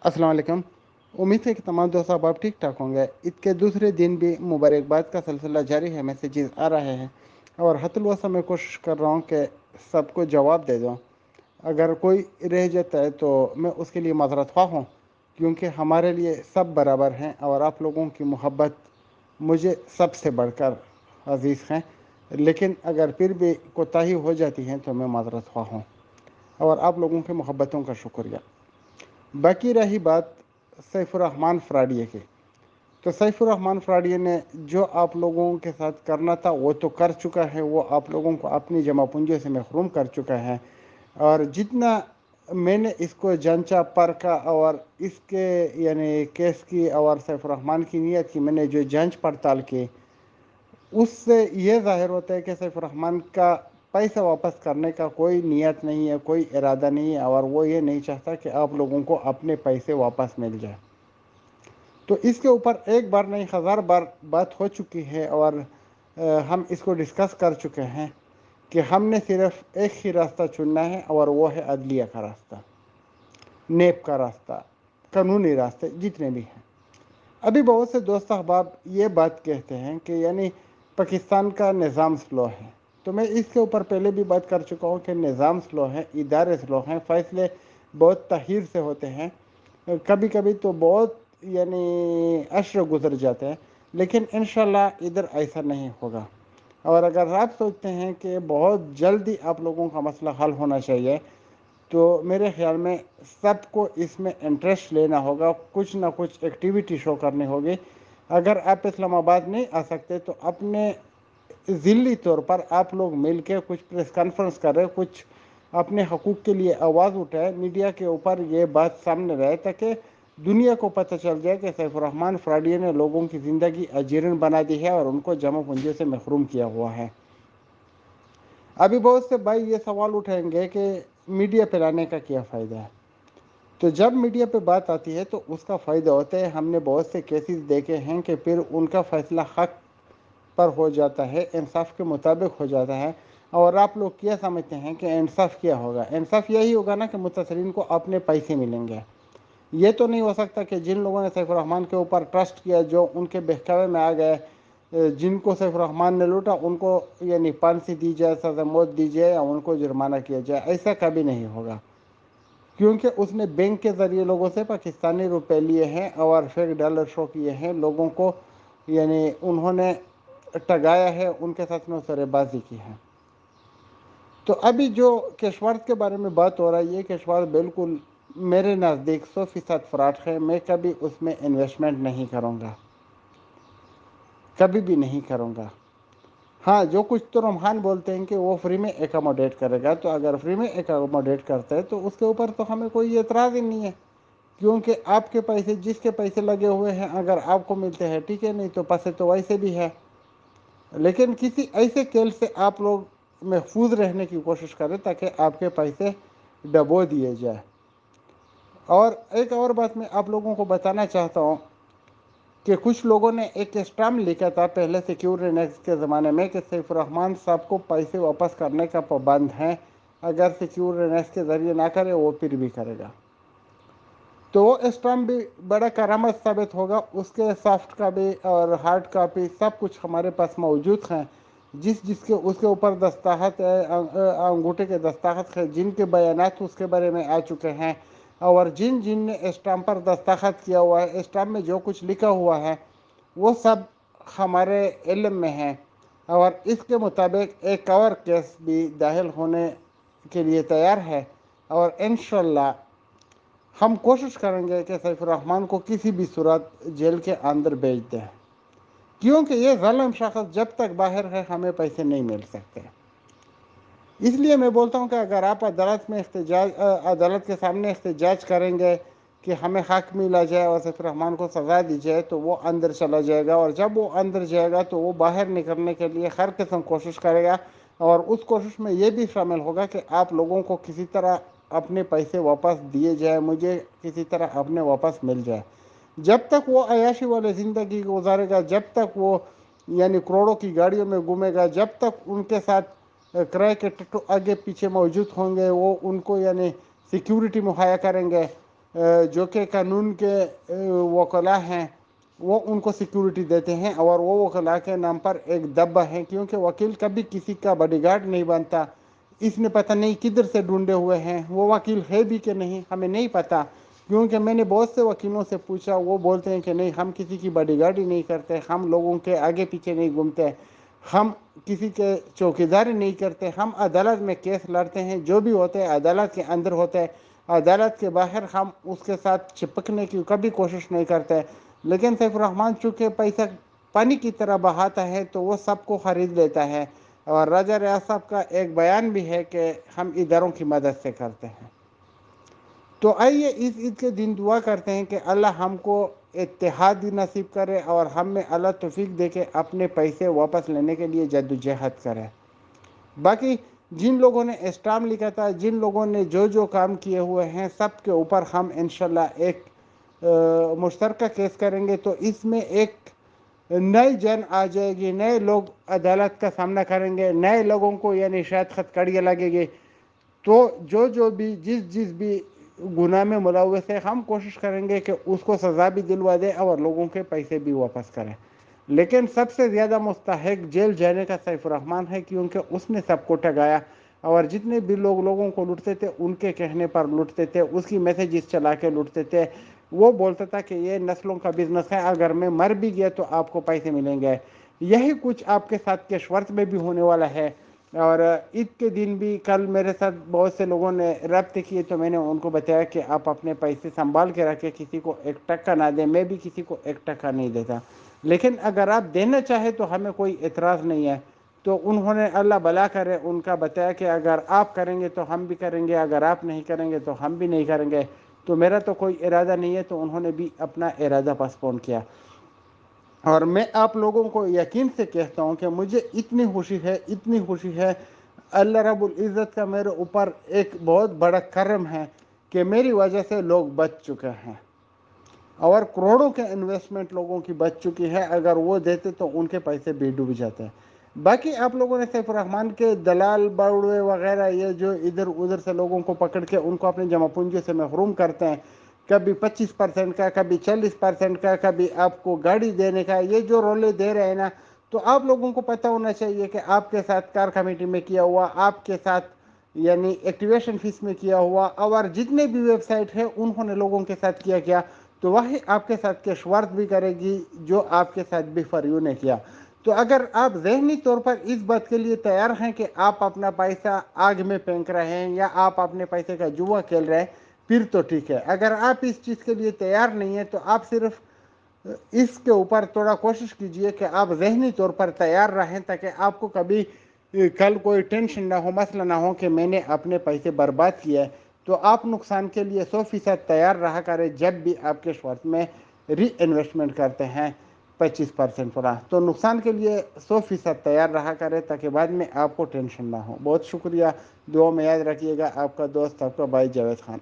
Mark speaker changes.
Speaker 1: السلام علیکم۔ امید ہے کہ تمام دوست آپ ٹھیک ٹھاک ہوں گے۔ عید کے دوسرے دن بھی مبارکباد کا سلسلہ جاری ہے، میسیجز آ رہے ہیں اور حت الوسع میں کوشش کر رہا ہوں کہ سب کو جواب دے دوں۔ اگر کوئی رہ جاتا ہے تو میں اس کے لیے معذرت خواہ ہوں، کیونکہ ہمارے لیے سب برابر ہیں اور آپ لوگوں کی محبت مجھے سب سے بڑھ کر عزیز ہیں۔ لیکن اگر پھر بھی کوتاہی ہو جاتی ہے تو میں معذرت خواہ ہوں اور آپ لوگوں کی محبتوں کا شکریہ۔ باقی رہی بات سیف الرحمن فراڈیے کی، تو سیف الرحمن فراڈیے نے جو آپ لوگوں کے ساتھ کرنا تھا وہ تو کر چکا ہے، وہ آپ لوگوں کو اپنی جمع پونجیوں سے محروم کر چکا ہے۔ اور جتنا میں نے اس کو جانچا پرکھا اور اس کے کیس کی اور سیف الرحمن کی نیت کی میں نے جو جانچ پڑتال کی، اس سے یہ ظاہر ہوتا ہے کہ سیف الرحمن کا پیسہ واپس کرنے کا کوئی نیت نہیں ہے، کوئی ارادہ نہیں ہے، اور وہ یہ نہیں چاہتا کہ آپ لوگوں کو اپنے پیسے واپس مل جائے۔ تو اس کے اوپر ایک بار نہیں ہزار بار بات ہو چکی ہے اور ہم اس کو ڈسکس کر چکے ہیں کہ ہم نے صرف ایک ہی راستہ چننا ہے اور وہ ہے عدلیہ کا راستہ، نیب کا راستہ، قانونی راستے جتنے بھی ہیں۔ ابھی بہت سے دوست احباب یہ بات کہتے ہیں کہ پاکستان کا نظام سلو ہے، تو میں اس کے اوپر پہلے بھی بات کر چکا ہوں کہ نظام سلو ہے، ادارے سلو ہیں، فیصلے بہت تاخیر سے ہوتے ہیں، کبھی کبھی تو بہت عشر گزر جاتے ہیں، لیکن انشاءاللہ ادھر ایسا نہیں ہوگا۔ اور اگر آپ سوچتے ہیں کہ بہت جلدی آپ لوگوں کا مسئلہ حل ہونا چاہیے، تو میرے خیال میں سب کو اس میں انٹرسٹ لینا ہوگا، کچھ نہ کچھ ایکٹیویٹی شو کرنی ہوگی۔ اگر آپ اسلام آباد نہیں آ سکتے تو اپنے ذلی طور پر آپ لوگ مل کے کچھ پریس کانفرنس کریں، کچھ اپنے حقوق کے لیے آواز اٹھائے، میڈیا کے اوپر یہ بات سامنے رہے تاکہ دنیا کو پتہ چل جائے کہ سیف الرحمن فراڈیے نے لوگوں کی زندگی اجیرن بنا دی ہے اور ان کو جمع پونجیوں سے محروم کیا ہوا ہے۔ ابھی بہت سے بھائی یہ سوال اٹھائیں گے کہ میڈیا پہ لانے کا کیا فائدہ ہے؟ تو جب میڈیا پہ بات آتی ہے تو اس کا فائدہ ہوتا ہے، ہم نے بہت سے کیسز دیکھے ہیں کہ پھر ان کا فیصلہ حق پر ہو جاتا ہے، انصاف کے مطابق ہو جاتا ہے۔ اور آپ لوگ کیا سمجھتے ہیں کہ انصاف کیا ہوگا؟ انصاف یہی ہوگا نا کہ متاثرین کو اپنے پیسے ملیں گے۔ یہ تو نہیں ہو سکتا کہ جن لوگوں نے سیف الرحمن کے اوپر ٹرسٹ کیا، جو ان کے بہکاوے میں آ گئے، جن کو سیف الرحمن نے لوٹا، ان کو پھانسی دی جائے، سزا موت دی جائے یا ان کو جرمانہ کیا جائے۔ ایسا کبھی نہیں ہوگا، کیونکہ اس نے بینک کے ذریعے لوگوں سے پاکستانی روپے لیے ہیں اور فیک ڈالر شو کیے ہیں، لوگوں کو انہوں نے ٹگایا ہے، ان کے ساتھ میں سرے بازی کی ہے۔ تو ابھی جو کیش ورتھ کے بارے میں بات ہو رہا ہے، یہ کیش ورتھ بالکل میرے نزدیک 100% فراڈ ہے۔ میں کبھی اس میں انویسٹمنٹ نہیں کروں گا، کبھی بھی نہیں کروں گا۔ ہاں، جو کچھ تو رمحان بولتے ہیں کہ وہ فری میں ایکاموڈیٹ کرے گا، تو اگر فری میں ایکاموڈیٹ کرتا ہے تو اس کے اوپر تو ہمیں کوئی اعتراض ہی نہیں ہے، کیونکہ آپ کے پیسے، جس کے پیسے لگے ہوئے ہیں، اگر آپ کو ملتے ہیں ٹھیک ہے، نہیں تو پیسے تو ویسے بھی ہے۔ لیکن کسی ایسے کھیل سے آپ لوگ محفوظ رہنے کی کوشش کریں تاکہ آپ کے پیسے ڈبو دیے جائے۔ اور ایک اور بات میں آپ لوگوں کو بتانا چاہتا ہوں کہ کچھ لوگوں نے ایک اسٹامپ لکھا تھا پہلے سیکیورٹی کے زمانے میں کہ سیف الرحمن صاحب کو پیسے واپس کرنے کا پابند ہیں، اگر سیکیورٹی کے ذریعے نہ کرے وہ پھر بھی کرے گا۔ تو وہ اسٹامپ بھی بڑا کرامت ثابت ہوگا، اس کے سافٹ کاپی اور ہارڈ کاپی سب کچھ ہمارے پاس موجود ہیں، جس کے اس کے اوپر دستخط ہے، انگوٹھے کے دستخط ہے، جن کے بیانات اس کے بارے میں آ چکے ہیں، اور جن نے اسٹامپ پر دستخط کیا ہوا ہے، اسٹامپ میں جو کچھ لکھا ہوا ہے وہ سب ہمارے علم میں ہے۔ اور اس کے مطابق ایک اور کیس بھی داخل ہونے کے لیے تیار ہے، اور انشاءاللہ ہم کوشش کریں گے کہ سیف الرحمن کو کسی بھی صورت جیل کے اندر بھیج دیں، کیونکہ یہ ظالم شخص جب تک باہر ہے ہمیں پیسے نہیں مل سکتے۔ اس لیے میں بولتا ہوں کہ اگر آپ عدالت کے سامنے احتجاج کریں گے کہ ہمیں حق ملا جائے اور سیف الرحمن کو سزا دی جائے، تو وہ اندر چلا جائے گا، اور جب وہ اندر جائے گا تو وہ باہر نکلنے کے لیے ہر قسم کوشش کرے گا، اور اس کوشش میں یہ بھی شامل ہوگا کہ آپ لوگوں کو کسی طرح اپنے پیسے واپس دیے جائے، مجھے کسی طرح اپنے واپس مل جائے۔ جب تک وہ عیاشی والی زندگی گزارے گا، جب تک وہ کروڑوں کی گاڑیوں میں گھومے گا، جب تک ان کے ساتھ کرائے کے ٹٹو آگے پیچھے موجود ہوں گے، وہ ان کو سیکیورٹی مہیا کریں گے، جو کہ قانون کے وکلاء ہیں وہ ان کو سیکیورٹی دیتے ہیں، اور وہ وکلاء کے نام پر ایک دبا ہے، کیونکہ وکیل کبھی کسی کا باڈی گارڈ نہیں بنتا۔ اس نے پتہ نہیں کدھر سے ڈھونڈے ہوئے ہیں، وہ وکیل ہے بھی کہ نہیں ہمیں نہیں پتہ، کیونکہ میں نے بہت سے وکیلوں سے پوچھا، وہ بولتے ہیں کہ نہیں ہم کسی کی باڈی گارڈی نہیں کرتے، ہم لوگوں کے آگے پیچھے نہیں گھومتے، ہم کسی کے چوکیداری نہیں کرتے، ہم عدالت میں کیس لڑتے ہیں، جو بھی ہوتے ہیں عدالت کے اندر ہوتے ہیں، عدالت کے باہر ہم اس کے ساتھ چپکنے کی کبھی کوشش نہیں کرتے۔ لیکن سیف الرحمن چونکہ پیسہ پانی کی طرح بہاتا ہے تو وہ سب کو خرید لیتا ہے، اور راجہ ریاض صاحب کا ایک بیان بھی ہے کہ ہم اداروں کی مدد سے کرتے ہیں۔ تو آئیے اس عید کے دن دعا کرتے ہیں کہ اللہ ہم کو اتحادی نصیب کرے، اور ہم میں اللہ توفیق دے کے اپنے پیسے واپس لینے کے لیے جدوجہد کرے۔ باقی جن لوگوں نے اسٹام لکھا تھا، جن لوگوں نے جو جو کام کیے ہوئے ہیں، سب کے اوپر ہم انشاءاللہ ایک مشترکہ کیس کریں گے، تو اس میں ایک نئی جن آ جائے گی، نئے لوگ عدالت کا سامنا کریں گے، نئے لوگوں کو یعنی شاید خط کڑیاں لگے گی۔ تو جو بھی جس بھی گناہ میں ملوث ہے، ہم کوشش کریں گے کہ اس کو سزا بھی دلوا دے اور لوگوں کے پیسے بھی واپس کریں۔ لیکن سب سے زیادہ مستحق جیل جانے کا سیف الرحمن ہے، کیونکہ اس نے سب کو ٹھگایا، اور جتنے بھی لوگوں کو لوٹتے تھے ان کے کہنے پر لوٹتے تھے، اس کی میسیجز چلا کے لوٹتے تھے۔ وہ بولتا تھا کہ یہ نسلوں کا بزنس ہے، اگر میں مر بھی گیا تو آپ کو پیسے ملیں گے۔ یہی کچھ آپ کے ساتھ کیشورت میں بھی ہونے والا ہے۔ اور عید کے دن بھی کل میرے ساتھ بہت سے لوگوں نے رابطے کیے، تو میں نے ان کو بتایا کہ آپ اپنے پیسے سنبھال کے رکھیں، کسی کو ایک ٹکا نہ دیں، میں بھی کسی کو ایک ٹکا نہیں دیتا، لیکن اگر آپ دینا چاہیں تو ہمیں کوئی اعتراض نہیں ہے۔ تو انہوں نے اللہ بلا کرے ان کا بتایا کہ اگر آپ کریں گے تو ہم بھی کریں گے، اگر آپ نہیں کریں گے تو ہم بھی نہیں کریں گے، تو میرا تو کوئی ارادہ نہیں ہے، تو انہوں نے بھی اپنا ارادہ پسپون کیا۔ اور میں آپ لوگوں کو یقین سے کہتا ہوں کہ مجھے اتنی خوشی ہے، اتنی خوشی ہے، اللہ رب العزت کا میرے اوپر ایک بہت بڑا کرم ہے کہ میری وجہ سے لوگ بچ چکے ہیں، اور کروڑوں کے انویسٹمنٹ لوگوں کی بچ چکی ہے، اگر وہ دیتے تو ان کے پیسے بھی ڈوب جاتے ہیں۔ باقی آپ لوگوں نے سیف الرحمن کے دلال باوڑے وغیرہ، یہ جو ادھر ادھر سے لوگوں کو پکڑ کے ان کو اپنے جمع پونجی سے محروم کرتے ہیں، کبھی 25% کا، کبھی 40% کا، کبھی آپ کو گاڑی دینے کا، یہ جو رولے دے رہے ہیں نا، تو آپ لوگوں کو پتہ ہونا چاہیے کہ آپ کے ساتھ کار کمیٹی میں کیا ہوا، آپ کے ساتھ یعنی ایکٹیویشن فیس میں کیا ہوا، اور جتنے بھی ویب سائٹ ہے انہوں نے لوگوں کے ساتھ کیا، تو وہی آپ کے ساتھ کیشورت بھی کرے گی جو آپ کے ساتھ بھی فریو نے کیا۔ تو اگر آپ ذہنی طور پر اس بات کے لیے تیار ہیں کہ آپ اپنا پیسہ آگ میں پھینک رہے ہیں، یا آپ اپنے پیسے کا جوا کھیل رہے ہیں، پھر تو ٹھیک ہے۔ اگر آپ اس چیز کے لیے تیار نہیں ہیں تو آپ صرف اس کے اوپر تھوڑا کوشش کیجئے کہ آپ ذہنی طور پر تیار رہیں، تاکہ آپ کو کبھی کل کوئی ٹینشن نہ ہو، مسئلہ نہ ہو کہ میں نے اپنے پیسے برباد کیے، تو آپ نقصان کے لیے 100% تیار رہا کریں جب بھی آپ کے شورت میں ری انویسٹمنٹ کرتے ہیں 25% پورا، تو نقصان کے لیے 100% تیار رہا کرے تاکہ بعد میں آپ کو ٹینشن نہ ہو۔ بہت شکریہ، دعا میں یاد رکھیے گا، آپ کا دوست آپ کا بھائی جاوید خان۔